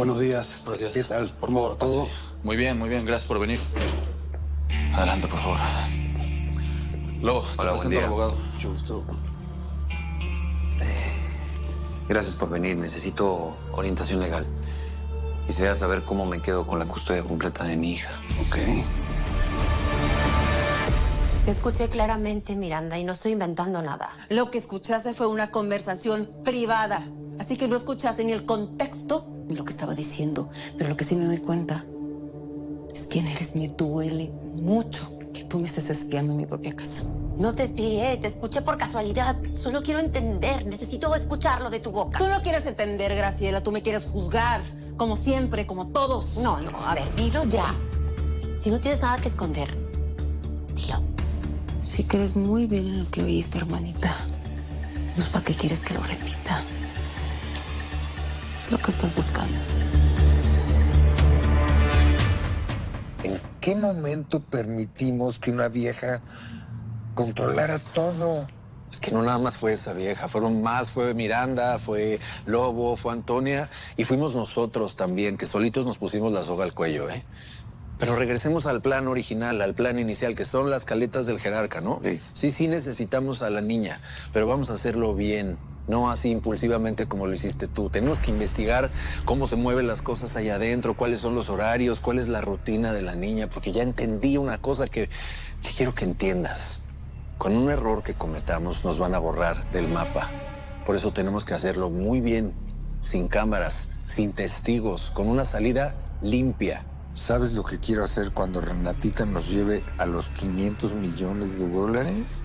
Buenos días. Buenos días. ¿Qué tal? Por favor, todo. Muy bien, gracias por venir. Adelante, por favor. Lobo, te Hola, buen presento día. al abogado. Mucho gusto. Gracias por venir. Necesito orientación legal. Quisiera saber cómo me quedo con la custodia completa de mi hija. Ok. Te escuché claramente, Miranda, y no estoy inventando nada. Lo que escuchaste fue una conversación privada. Así que no escuchaste ni el contexto ni lo que estaba diciendo. Pero lo que sí me doy cuenta es quién eres. Me duele mucho que tú me estés espiando en mi propia casa. No te espié, te escuché por casualidad. Solo quiero entender, necesito escucharlo de tu boca. Tú no quieres entender, Graciela. Tú me quieres juzgar. Como siempre, como todos. No, a ver, dilo ya. Si no tienes nada que esconder, dilo. Sí crees muy bien en lo que oíste, hermanita. Entonces, ¿para qué quieres que lo repita? Es lo que estás buscando. ¿En qué momento permitimos que una vieja controlara todo? Es que no nada más fue esa vieja, fueron más, fue Miranda, fue Lobo, fue Antonia y fuimos nosotros también, que solitos nos pusimos la soga al cuello, ¿eh? Pero regresemos al plan original, al plan inicial, que son las caletas del jerarca, ¿no? Sí, necesitamos a la niña, pero vamos a hacerlo bien, no así impulsivamente como lo hiciste tú. Tenemos que investigar cómo se mueven las cosas allá adentro, cuáles son los horarios, cuál es la rutina de la niña, porque ya entendí una cosa que quiero que entiendas. Con un error que cometamos nos van a borrar del mapa. Por eso tenemos que hacerlo muy bien, sin cámaras, sin testigos, con una salida limpia. ¿Sabes lo que quiero hacer cuando Renatita nos lleve a los 500 millones de dólares?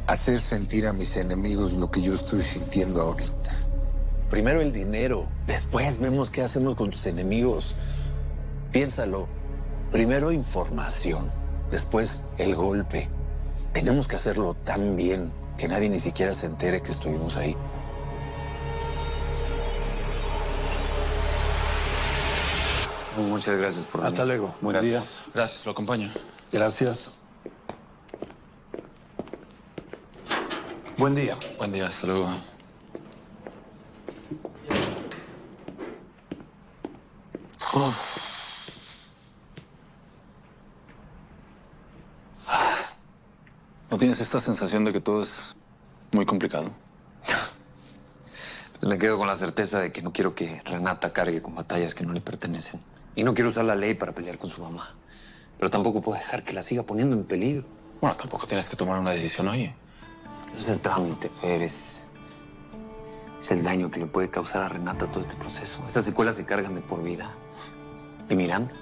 Hacer sentir a mis enemigos lo que yo estoy sintiendo ahorita. Primero el dinero, después vemos qué hacemos con tus enemigos. Piénsalo. Primero información, después el golpe. Tenemos que hacerlo tan bien que nadie ni siquiera se entere que estuvimos ahí. Muchas gracias por venir. Hasta luego. Buen día. Gracias, lo acompaño. Gracias. Buen día. Buen día, hasta luego. ¿No tienes esta sensación de que todo es muy complicado? Me quedo con la certeza de que no quiero que Renata cargue con batallas que no le pertenecen. Y no quiero usar la ley para pelear con su mamá. Pero tampoco puedo dejar que la siga poniendo en peligro. Bueno, tampoco tienes que tomar una decisión hoy. No es el trámite, Fer, es el daño que le puede causar a Renata todo este proceso. Esas secuelas se cargan de por vida. ¿Y Miranda?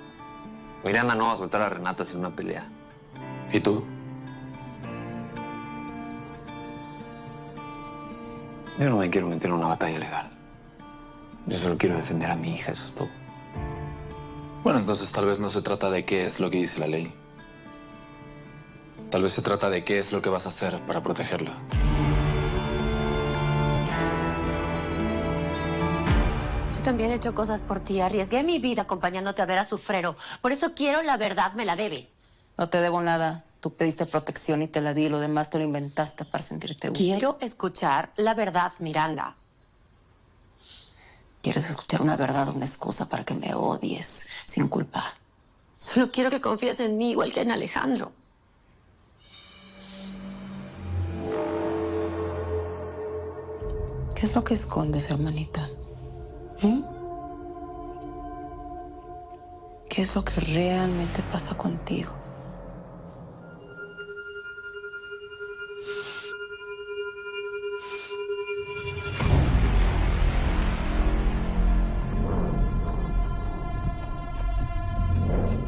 Miranda no va a soltar a Renata sin una pelea. ¿Y tú? Yo no me quiero meter en una batalla legal. Yo solo quiero defender a mi hija, eso es todo. Bueno, entonces tal vez no se trata de qué es lo que dice la ley. Tal vez se trata de qué es lo que vas a hacer para protegerla. Yo también he hecho cosas por ti. Arriesgué mi vida acompañándote a ver a Sufrero. Por eso quiero la verdad, me la debes. No te debo nada. Tú pediste protección y te la di. Lo demás te lo inventaste para sentirte útil. Quiero escuchar la verdad, Miranda. ¿Quieres escuchar una verdad o una excusa para que me odies sin culpa? Solo quiero que confíes en mí igual que en Alejandro. ¿Qué es lo que escondes, hermanita? ¿Mm? ¿Qué es lo que realmente pasa contigo?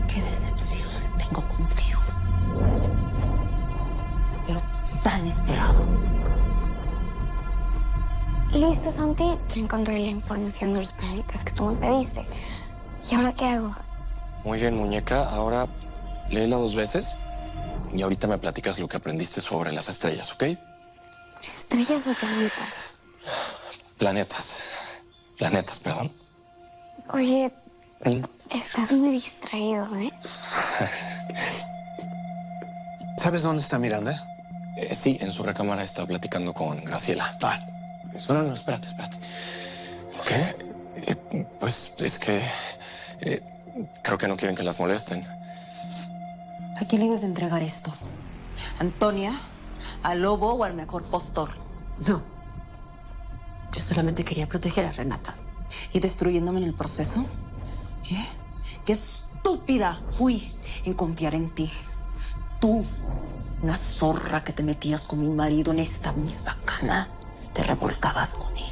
Qué decepción tengo contigo. Pero tan esperado. Listo, Santi. Ya encontré la información de los planetas que tú me pediste. ¿Y ahora qué hago? Muy bien, muñeca. Ahora léela 2 veces y ahorita me platicas lo que aprendiste sobre las estrellas, ¿ok? ¿Estrellas o planetas? Planetas. Planetas, perdón. Oye, estás muy distraído, ¿eh? ¿Sabes dónde está Miranda? Sí, en su recámara está platicando con Graciela. No, espérate. ¿Qué? Pues es que creo que no quieren que las molesten. ¿A quién le ibas a entregar esto? ¿Antonia? ¿Al lobo o al mejor postor? No. Yo solamente quería proteger a Renata. ¿Y destruyéndome en el proceso? ¿Eh? ¡Qué estúpida fui en confiar en ti! Tú, una zorra que te metías con mi marido en esta misma cama, te revolcabas con él.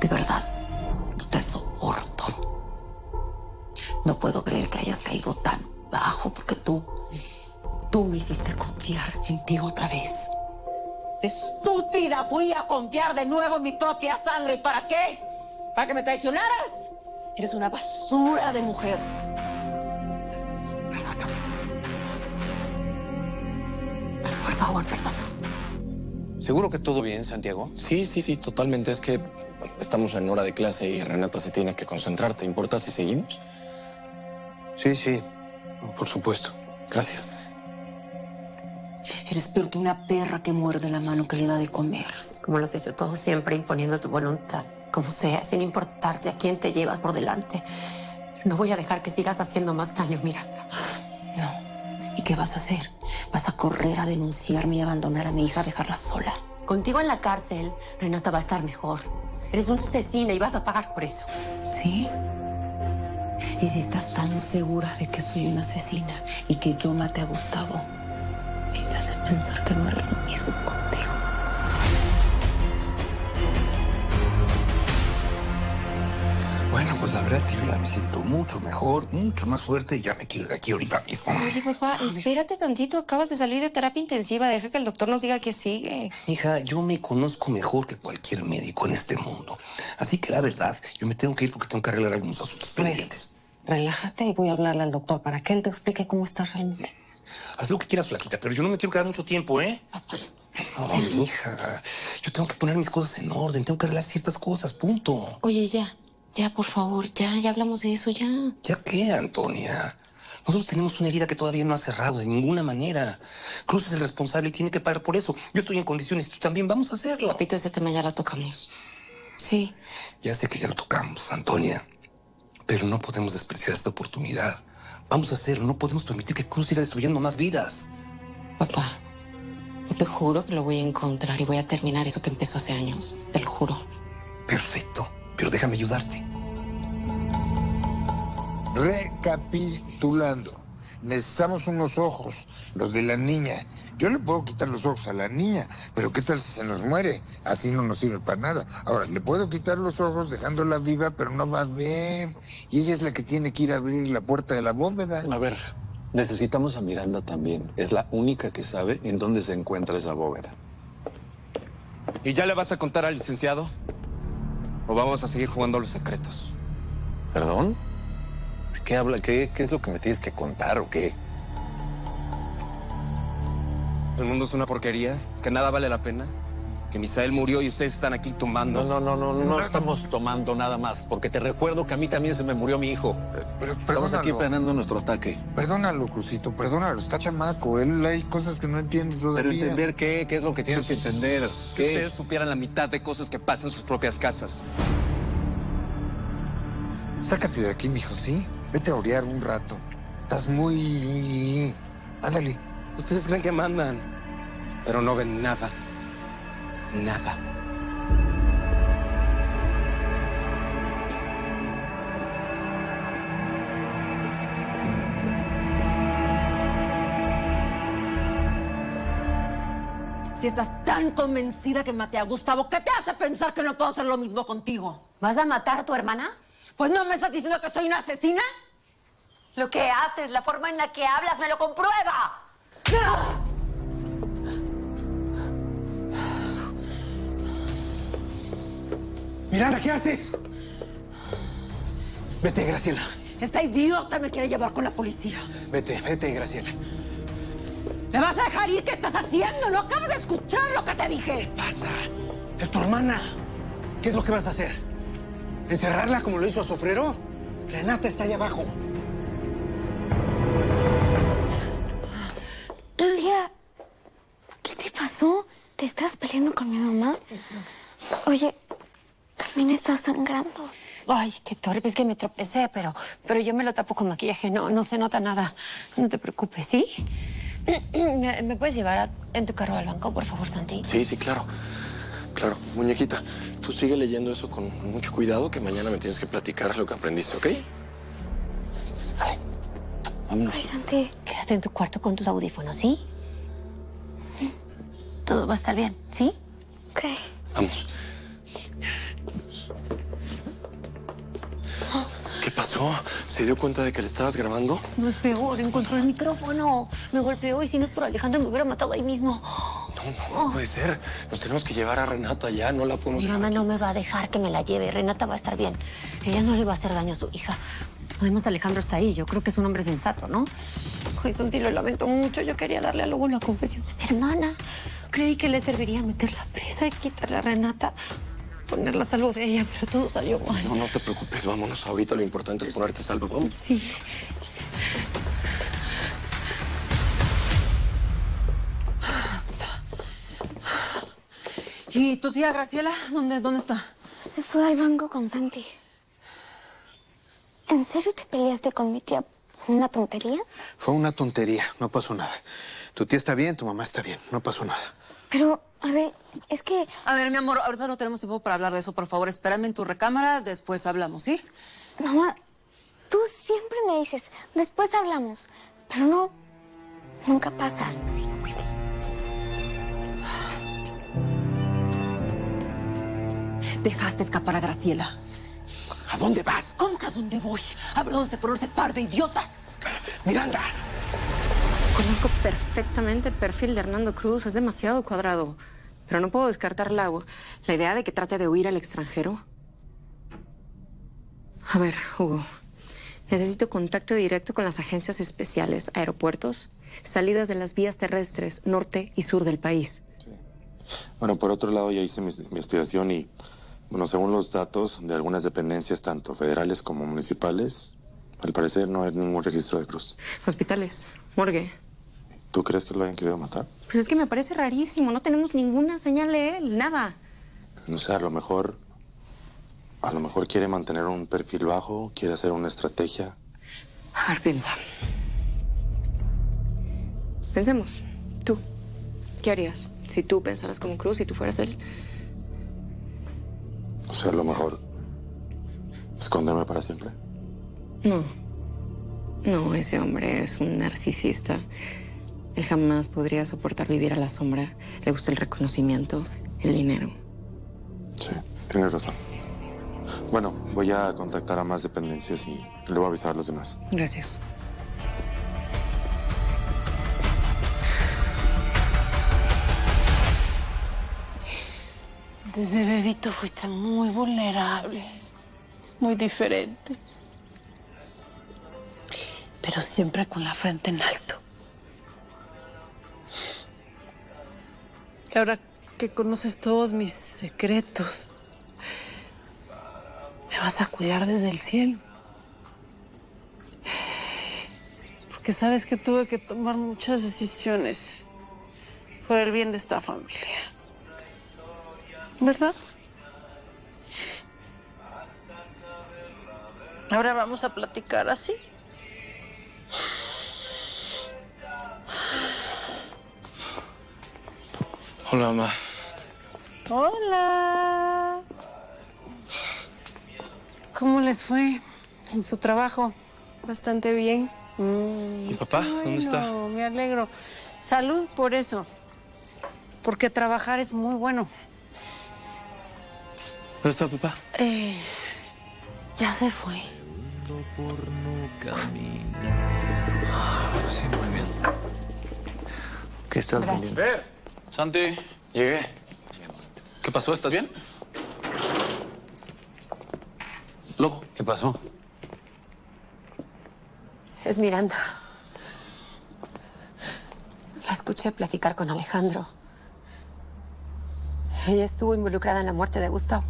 De verdad, no te soporto. No puedo creer que hayas caído tan bajo porque tú me hiciste confiar en ti otra vez. ¡Estúpida! Fui a confiar de nuevo en mi propia sangre. ¿Y para qué? ¿Para que me traicionaras? Eres una basura de mujer. Perdóname. Por favor, perdóname. ¿Seguro que todo bien, Santiago? Sí, totalmente. Es que estamos en hora de clase y Renata se tiene que concentrar. ¿Te importa si seguimos? Sí, por supuesto. Gracias. Eres peor que una perra que muerde la mano que le da de comer. Como lo has hecho todo siempre, imponiendo tu voluntad, como sea, sin importarte a quién te llevas por delante. No voy a dejar que sigas haciendo más daño, Miranda. No. ¿Y qué vas a hacer? ¿Vas a correr a denunciarme y abandonar a mi hija, dejarla sola? Contigo en la cárcel, Renata va a estar mejor. Eres una asesina y vas a pagar por eso. ¿Sí? Y si estás tan segura de que soy una asesina y que yo maté a Gustavo, ¿qué te hace pensar que no eres lo mismo contigo? Bueno, pues la verdad es que yo ya me siento mucho mejor, mucho más fuerte y ya me quiero ir de aquí ahorita mismo. Oye, papá, espérate tantito. Acabas de salir de terapia intensiva. Deja que el doctor nos diga qué sigue. Hija, yo me conozco mejor que cualquier médico en este mundo. Así que la verdad, yo me tengo que ir porque tengo que arreglar algunos asuntos pendientes. Relájate y voy a hablarle al doctor para que él te explique cómo estás realmente. Haz lo que quieras, flaquita, pero yo no me quiero quedar mucho tiempo, ¿eh? No, mi hija, yo tengo que poner mis cosas en orden, tengo que arreglar ciertas cosas, punto. Oye, ya, por favor, ya hablamos de eso, ya. ¿Ya qué, Antonia? Nosotros tenemos una herida que todavía no ha cerrado de ninguna manera. Cruz es el responsable y tiene que pagar por eso. Yo estoy en condiciones y tú también, vamos a hacerlo. Papito, ese tema ya lo tocamos. Sí. Ya sé que ya lo tocamos, Antonia, pero no podemos despreciar esta oportunidad. Vamos a hacerlo, no podemos permitir que Cruz siga destruyendo más vidas. Papá, yo te juro que lo voy a encontrar y voy a terminar eso que empezó hace años. Te lo juro. Perfecto, pero déjame ayudarte. Recapitulando, necesitamos unos ojos, los de la niña. Yo le puedo quitar los ojos a la niña, pero ¿qué tal si se nos muere? Así no nos sirve para nada. Ahora, le puedo quitar los ojos dejándola viva, pero no va a ver. Y ella es la que tiene que ir a abrir la puerta de la bóveda. A ver, necesitamos a Miranda también. Es la única que sabe en dónde se encuentra esa bóveda. ¿Y ya le vas a contar al licenciado? ¿O vamos a seguir jugando a los secretos? ¿Perdón? ¿De qué habla? ¿Qué es lo que me tienes que contar o qué? ¿El mundo es una porquería? ¿Que nada vale la pena? ¿Que Misael murió y ustedes están aquí tomando? No estamos tomando nada más, porque te recuerdo que a mí también se me murió mi hijo. Estamos aquí planeando nuestro ataque. Perdónalo, Crucito, perdónalo. Está chamaco. Él hay cosas que no entiende todavía. Pero entender qué es lo que tienes que entender. Si ustedes supieran la mitad de cosas que pasan en sus propias casas. Sácate de aquí, mijo, ¿sí? Vete a orear un rato. Estás muy... Ándale. Ustedes creen que mandan, pero no ven nada. Nada. Si estás tan convencida que maté a Gustavo, ¿qué te hace pensar que no puedo hacer lo mismo contigo? ¿Vas a matar a tu hermana? Pues no me estás diciendo que soy una asesina. Lo que haces, la forma en la que hablas, me lo comprueba. Miranda, ¿qué haces? Vete, Graciela. Esta idiota me quiere llevar con la policía. Vete, Graciela. ¿Me vas a dejar ir? ¿Qué estás haciendo? No acabas de escuchar lo que te dije. ¿Qué pasa? Es tu hermana. ¿Qué es lo que vas a hacer? ¿Encerrarla como lo hizo a Sofrero? Renata está allá abajo. Lidia, ¿qué te pasó? ¿Te estás peleando con mi mamá? Oye, También está sangrando. Ay, qué torpe, es que me tropecé, pero yo me lo tapo con maquillaje, no se nota nada. No te preocupes, ¿sí? ¿Me puedes llevar en tu carro al banco, por favor, Santi? Sí, sí, claro. Claro, muñequita, tú sigue leyendo eso con mucho cuidado, que mañana me tienes que platicar lo que aprendiste, ¿ok? Vale, vámonos. Ay, Santi. Quédate en tu cuarto con tus audífonos, ¿sí? Todo va a estar bien, ¿sí? Ok. Vamos. ¿Qué pasó? ¿Se dio cuenta de que le estabas grabando? No es peor, encontró el micrófono. Me golpeó y si no es por Alejandro me hubiera matado ahí mismo. No puede ser. Nos tenemos que llevar a Renata ya, no la podemos... Miranda no me va a dejar que me la lleve. Renata va a estar bien. Ella no le va a hacer daño a su hija. Además, Alejandro está ahí. Yo creo que es un hombre sensato, ¿no? Ay, Santi, lo lamento mucho. Yo quería darle a Lobo la confesión de mi hermana. Creí que le serviría meterla presa y quitarle a Renata, poner la salud de ella, pero todo salió mal. No, no te preocupes, vámonos. Ahorita lo importante es ponerte a salvo, vamos. Sí. ¿Y tu tía Graciela? ¿Dónde está? Se fue al banco con Santi. ¿En serio te peleaste con mi tía por una tontería? Fue una tontería, no pasó nada. Tu tía está bien, tu mamá está bien, no pasó nada. Pero, a ver, es que... A ver, mi amor, ahorita no tenemos tiempo para hablar de eso. Por favor, espérame en tu recámara, después hablamos, ¿sí? Mamá, tú siempre me dices, después hablamos. Pero no, nunca pasa. Dejaste escapar a Graciela. ¿A dónde vas? ¿Cómo que a dónde voy? Hablamos de ponerse par de idiotas. ¡Miranda! Conozco perfectamente el perfil de Hernando Cruz. Es demasiado cuadrado. Pero no puedo descartar la idea de que trate de huir al extranjero. A ver, Hugo. Necesito contacto directo con las agencias especiales, aeropuertos, salidas de las vías terrestres norte y sur del país. Sí. Bueno, por otro lado, ya hice mi investigación y, bueno, según los datos de algunas dependencias, tanto federales como municipales, al parecer no hay ningún registro de Cruz. Hospitales, morgue. ¿Tú crees que lo hayan querido matar? Pues es que me parece rarísimo. No tenemos ninguna señal de él, nada. No sé, a lo mejor quiere mantener un perfil bajo, quiere hacer una estrategia. A ver, piensa. Pensemos. Tú, ¿qué harías si tú pensaras como Cruz y tú fueras él? O sea, a lo mejor esconderme para siempre. No. No, ese hombre es un narcisista. Él jamás podría soportar vivir a la sombra. Le gusta el reconocimiento, el dinero. Sí, tienes razón. Bueno, voy a contactar a más dependencias y le voy a avisar a los demás. Gracias. Desde bebito fuiste muy vulnerable, muy diferente. Pero siempre con la frente en alto. Y ahora que conoces todos mis secretos, me vas a cuidar desde el cielo. Porque sabes que tuve que tomar muchas decisiones por el bien de esta familia. ¿Verdad? Ahora vamos a platicar así. Hola, mamá. Hola. ¿Cómo les fue en su trabajo? Bastante bien. ¿Y papá? ¿Dónde está? Me alegro. Salud por eso. Porque trabajar es muy bueno. ¿Dónde está papá? Ya se fue. Sí, muy bien. ¿Qué estás Gracias. vendiendo? Santi, llegué. ¿Qué pasó? ¿Estás bien? Lobo, ¿qué pasó? Es Miranda. La escuché platicar con Alejandro. Ella estuvo involucrada en la muerte de Gustavo.